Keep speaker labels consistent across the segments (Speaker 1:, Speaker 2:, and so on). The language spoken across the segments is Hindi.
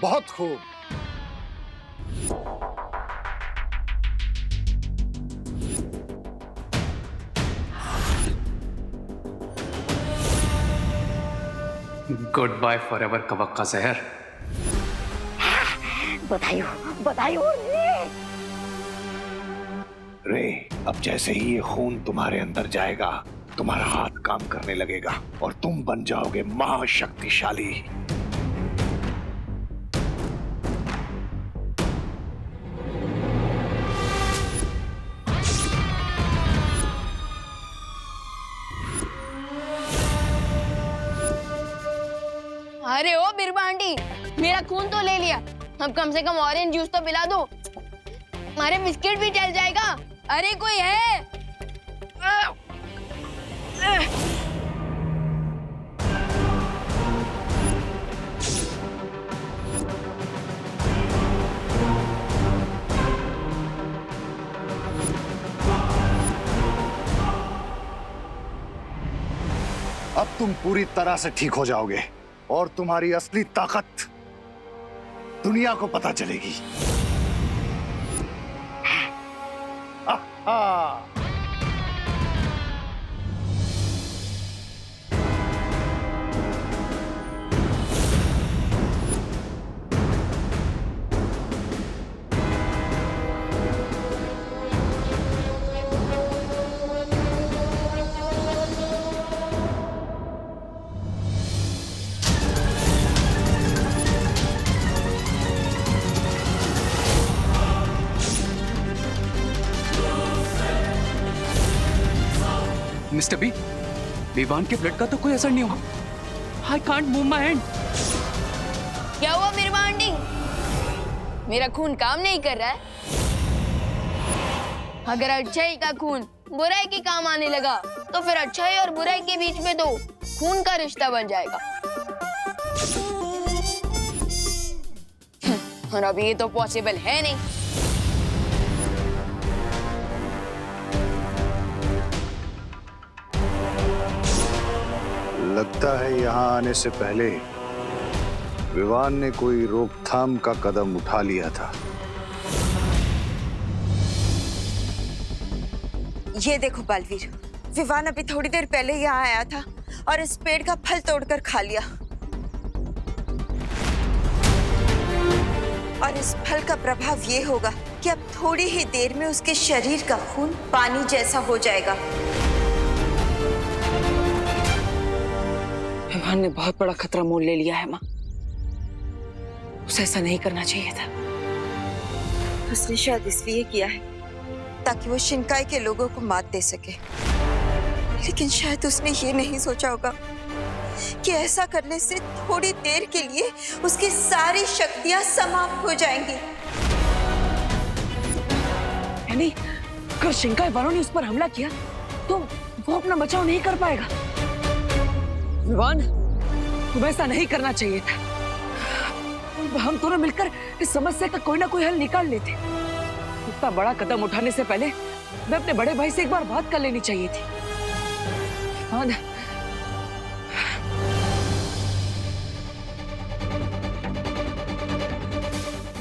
Speaker 1: बहुत खूब।
Speaker 2: गुड बाय फॉर एवर कवक्का जहर।
Speaker 3: बधाई हो, बधाई हो
Speaker 4: रे, अब जैसे ही ये खून तुम्हारे अंदर जाएगा, तुम्हारा हाथ काम करने लगेगा और तुम बन जाओगे महाशक्तिशाली।
Speaker 5: अरे ओ बिरबा आंटी, मेरा खून तो ले लिया, अब कम से कम ऑरेंज जूस तो पिला दो, हमारे बिस्किट भी चल जाएगा। अरे कोई है?
Speaker 1: अब तुम पूरी तरह से ठीक हो जाओगे और तुम्हारी असली ताकत दुनिया को पता चलेगी। हाँ।
Speaker 2: मिस्टर बी, विवान के ब्लड का तो कोई असर नहीं हुआ। I can't move my hand.
Speaker 5: क्या हुआ बिरबा आंटी? मेरा खून काम नहीं कर रहा है? अगर अच्छाई का खून बुराई के काम आने लगा तो फिर अच्छाई और बुराई के बीच में तो खून का रिश्ता बन जाएगा। और अभी ये तो पॉसिबल है नहीं।
Speaker 1: लगता है यहाँ आने से पहले विवान ने कोई रोकथाम का कदम उठा लिया था।
Speaker 6: ये देखो बालवीर, विवान अभी थोड़ी देर पहले यहाँ आया था और इस पेड़ का फल तोड़कर खा लिया। और इस फल का प्रभाव ये होगा कि अब थोड़ी ही देर में उसके शरीर का खून पानी जैसा हो जाएगा।
Speaker 7: विवान ने बहुत बड़ा खतरा मोल ले लिया है माँ। उसे ऐसा नहीं करना चाहिए था।
Speaker 6: उसने शायद इसलिए किया है ताकि वो शिनकाई के लोगों को मात दे सके, लेकिन शायद उसने ये नहीं सोचा होगा कि ऐसा करने से थोड़ी देर के लिए उसकी सारी शक्तियां समाप्त हो जाएंगी।
Speaker 7: यानी अगर शिनकाई वालों ने उस पर हमला किया तो वो अपना बचाव नहीं कर पाएगा। विवान, तुम्हें ऐसा नहीं करना चाहिए था। हम दोनों मिलकर इस समस्या का कोई ना कोई हल निकाल लेते। इतना बड़ा कदम उठाने से पहले मैं अपने बड़े भाई से एक बार बात कर लेनी चाहिए थी। विवान,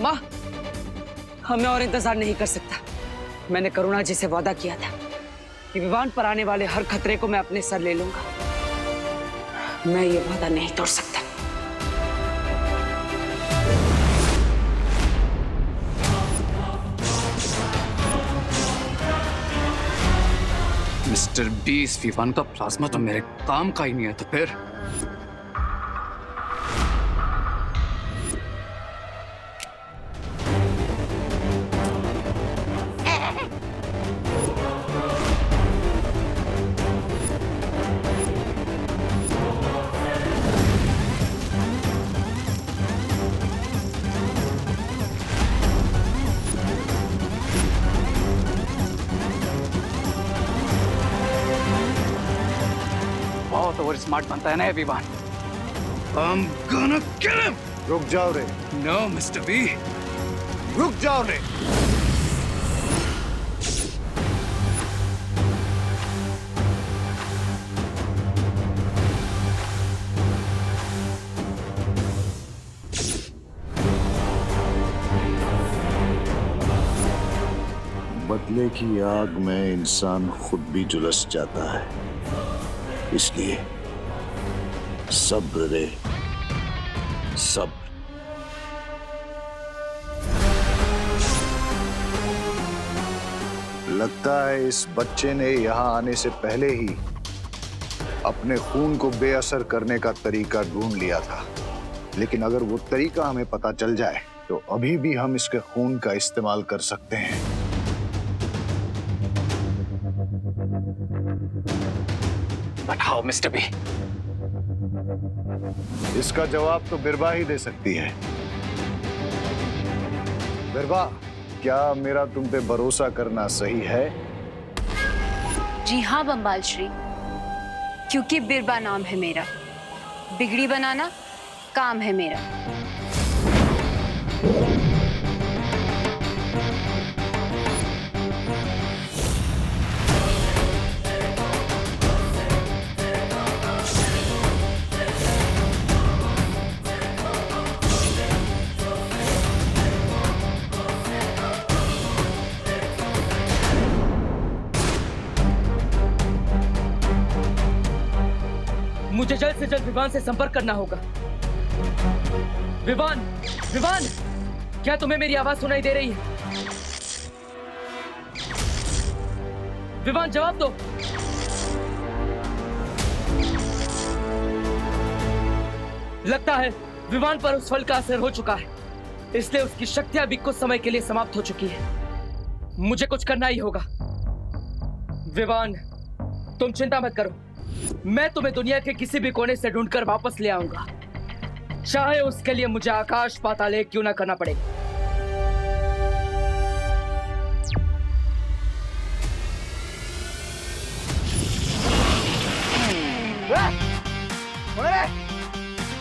Speaker 7: माँ, हमें और इंतजार नहीं कर सकता। मैंने करुणा जी से वादा किया था कि विवान पर आने वाले हर खतरे को मैं अपने सर ले लूंगा। मैं ये वादा नहीं तोड़ सकता।
Speaker 2: मिस्टर बी, इस विवान का प्लाज्मा तो मेरे काम का ही नहीं है, तो फिर बहुत ओवर स्मार्ट बनता है ना ये Vivaan. I'm gonna kill him!
Speaker 1: रुक जाओ रे,
Speaker 2: No, Mr. B.
Speaker 1: रुक जाओ रे। बदले की आग में इंसान खुद भी झुलस जाता है, इसलिए सब्र रे, सब्र। लगता है इस बच्चे ने यहां आने से पहले ही अपने खून को बेअसर करने का तरीका ढूंढ लिया था, लेकिन अगर वो तरीका हमें पता चल जाए तो अभी भी हम इसके खून का इस्तेमाल कर सकते हैं।
Speaker 2: बताओ मिस्टर बी।
Speaker 1: इसका जवाब तो बिरबा ही दे सकती है। बिरबा, क्या मेरा तुम पे भरोसा करना सही है?
Speaker 8: जी हाँ बम्बाल श्री, क्योंकि बिरबा नाम है मेरा, बिगड़ी बनाना काम है मेरा।
Speaker 9: मुझे जल्द से जल्द विवान से संपर्क करना होगा। विवान, विवान, क्या तुम्हें मेरी आवाज सुनाई दे रही है? विवान, जवाब दो। लगता है विवान पर उस फल का असर हो चुका है, इसलिए उसकी शक्तियां भी कुछ समय के लिए समाप्त हो चुकी है। मुझे कुछ करना ही होगा। विवान, तुम चिंता मत करो, मैं तुम्हें दुनिया के किसी भी कोने से ढूंढकर वापस ले आऊंगा, चाहे उसके लिए मुझे आकाश पाताल एक क्यों ना करना पड़े।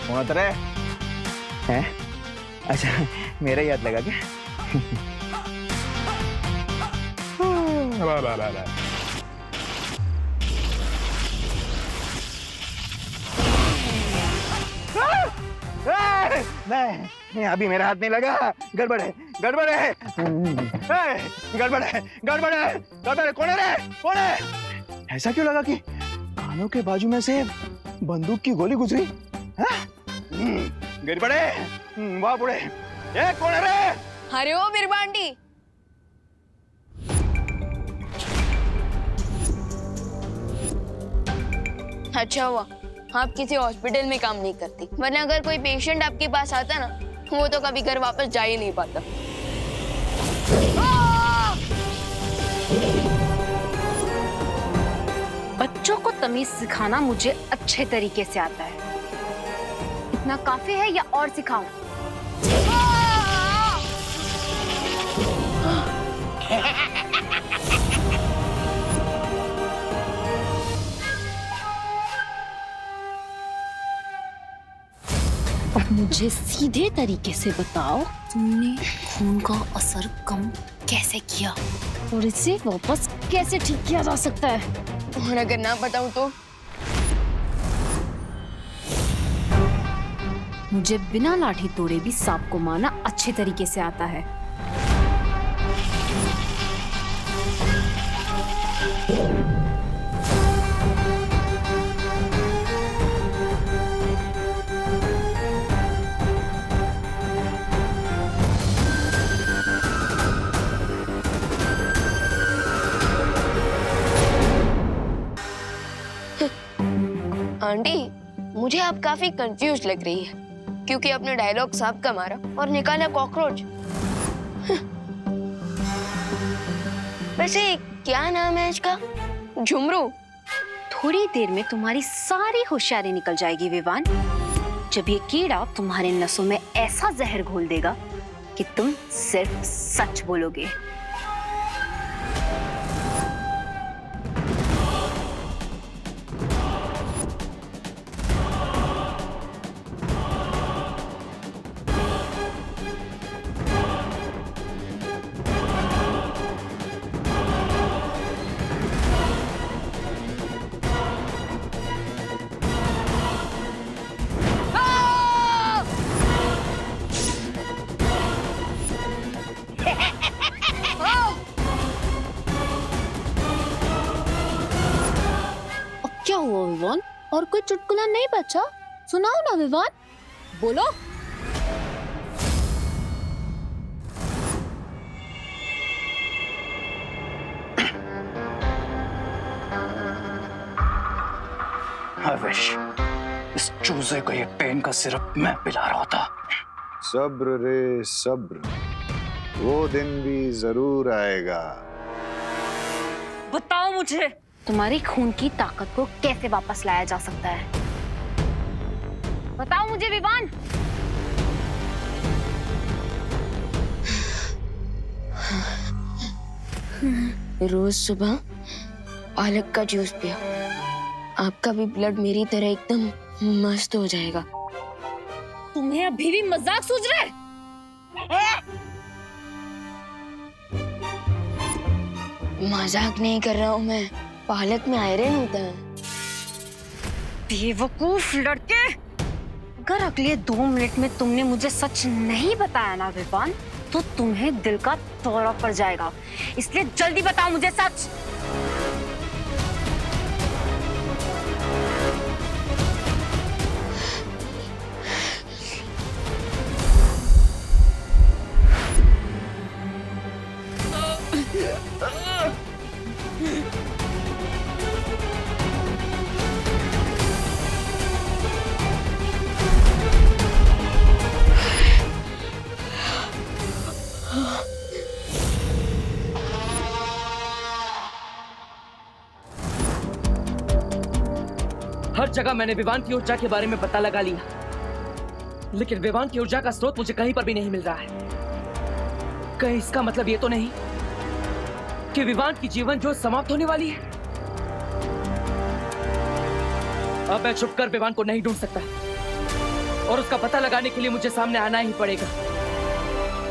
Speaker 10: कौन रे? हैं? अच्छा, मेरा याद लगा क्या? नहीं, अभी मेरा हाथ नहीं लगा। गड़बड़ है, गड़बड़ है, गड़बड़ है, गड़बड़ है, गड़बड़ है। कौन है रे? कौन है? ऐसा क्यों लगा कि कानों के बाजू में से बंदूक की गोली गुजरी? गड़बड़ है। वाह बुढ़े, ये कौन है रे?
Speaker 5: अरे ओ बिरबांडी, अच्छा हुआ आप किसी हॉस्पिटल में काम नहीं करती, वरना अगर कोई पेशेंट आपके पास आता ना, वो तो कभी घर वापस जा ही नहीं पाता।
Speaker 8: बच्चों को तमीज सिखाना मुझे अच्छे तरीके से आता है। इतना काफी है या और सिखाऊं? अब मुझे सीधे तरीके से बताओ, तुमने खून का असर कम कैसे किया और इसे वापस कैसे ठीक किया जा सकता है?
Speaker 5: और अगर ना बताऊं तो?
Speaker 8: मुझे बिना लाठी तोड़े भी सांप को मारना अच्छे तरीके से आता है।
Speaker 5: आंटी, मुझे आप काफी कंफ्यूज लग रही है, क्योंकि आपने डायलॉग सांप का मारा और निकाला कॉकरोच। वैसे क्या नाम है इसका? झुमरू।
Speaker 8: थोड़ी देर में तुम्हारी सारी होशियारी निकल जाएगी विवान, जब ये कीड़ा तुम्हारे नसों में ऐसा जहर घोल देगा कि तुम सिर्फ सच बोलोगे।
Speaker 5: और कोई चुटकुला नहीं बचा? सुनाओ ना विवान, बोलो।
Speaker 2: I wish इस चूजे को ये पेन का सिरप मैं पिला रहा था।
Speaker 1: सब्र रे सब्र, वो दिन भी जरूर आएगा।
Speaker 8: बताओ मुझे, तुम्हारी खून की ताकत को कैसे वापस लाया जा सकता है? बताओ मुझे विवान।
Speaker 5: रोज सुबह पालक का जूस पिया, आपका भी ब्लड मेरी तरह एकदम मस्त हो जाएगा।
Speaker 8: तुम्हें अभी भी मजाक सूझ रहा है?
Speaker 5: मजाक नहीं कर रहा हूँ मैं, पालक में आयरन होता है।
Speaker 8: बेवकूफ लड़के, अगर अगले 2 मिनट में तुमने मुझे सच नहीं बताया ना विवान, तो तुम्हें दिल का दौरा पड़ जाएगा। इसलिए जल्दी बताओ मुझे सच।
Speaker 9: हर जगह मैंने विवान की ऊर्जा के बारे में पता लगा लिया, लेकिन विवान की ऊर्जा का स्रोत मुझे कहीं पर भी नहीं मिल रहा है। कहीं इसका मतलब ये तो नहीं कि विवान की जीवन ज्योत समाप्त होने वाली है? अब मैं छुपकर विवान को नहीं ढूंढ सकता और उसका पता लगाने के लिए मुझे सामने आना ही पड़ेगा।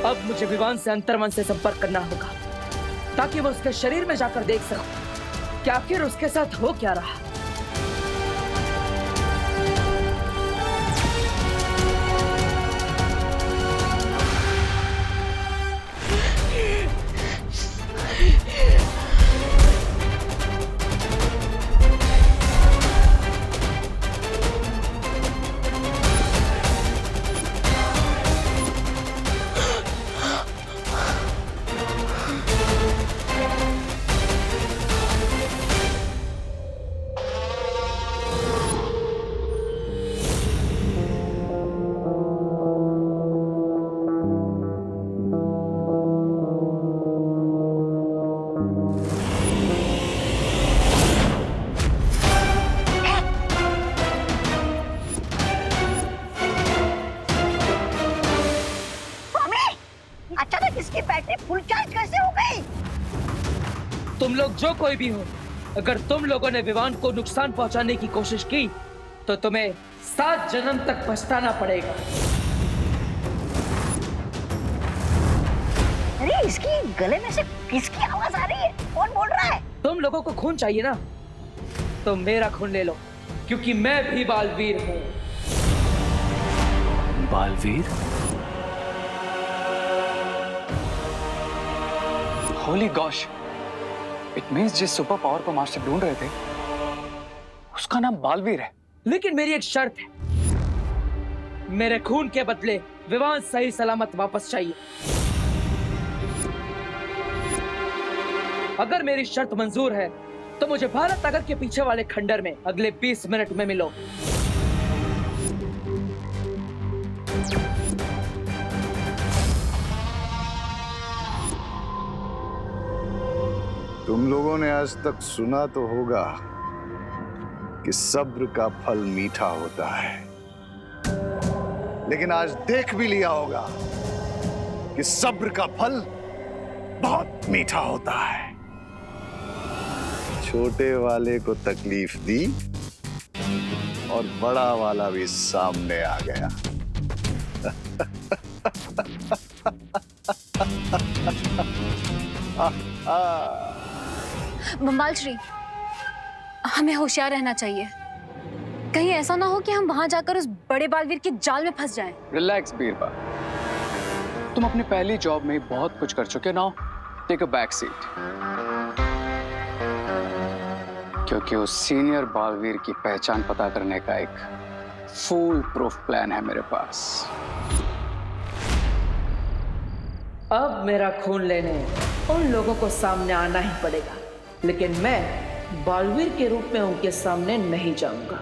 Speaker 9: अब मुझे विवान से अंतर्मन से संपर्क करना होगा ताकि मैं उसके शरीर में जाकर देख सकूं कि आखिर उसके साथ हो क्या रहा।
Speaker 3: इसकी बैटरी फुल चार्ज कैसे हो गई?
Speaker 9: तुम लोग जो कोई भी हो, अगर तुम लोगों ने विवान को नुकसान पहुंचाने की कोशिश की तो तुम्हें 7 जन्म तक पछताना पड़ेगा।
Speaker 3: अरे इसकी गले में से किसकी आवाज आ रही है? कौन बोल रहा है?
Speaker 9: तुम लोगों को खून चाहिए ना, तो मेरा खून ले लो, क्योंकि मैं भी बालवीर हूँ।
Speaker 2: Baalveer? Holi gosh, it means जिस सुपर पावर को मास्टर ढूंढ रहे थे उसका नाम बालवीर है।
Speaker 9: लेकिन मेरी एक शर्त है, मेरे खून के बदले विवान सही सलामत वापस चाहिए। अगर मेरी शर्त मंजूर है तो मुझे भारत नगर के पीछे वाले खंडर में अगले 20 मिनट में मिलो।
Speaker 1: तुम लोगों ने आज तक सुना तो होगा कि सब्र का फल मीठा होता है, लेकिन आज देख भी लिया होगा कि सब्र का फल बहुत मीठा होता है। छोटे वाले को तकलीफ दी और बड़ा वाला भी सामने आ गया।
Speaker 8: बम्बाल श्री, हमें होशियार रहना चाहिए। कहीं ऐसा ना हो कि हम वहां जाकर उस बड़े बालवीर के जाल में फंस जाएं।
Speaker 2: रिलैक्स बीरबल, तुम अपनी पहली जॉब में बहुत कुछ कर चुके। Now take a back seat. क्योंकि उस सीनियर बालवीर की पहचान पता करने का एक फुल प्रूफ प्लान है मेरे पास।
Speaker 7: अब मेरा खून लेने उन लोगों को सामने आना ही पड़ेगा, लेकिन मैं बालवीर के रूप में उनके सामने नहीं जाऊंगा।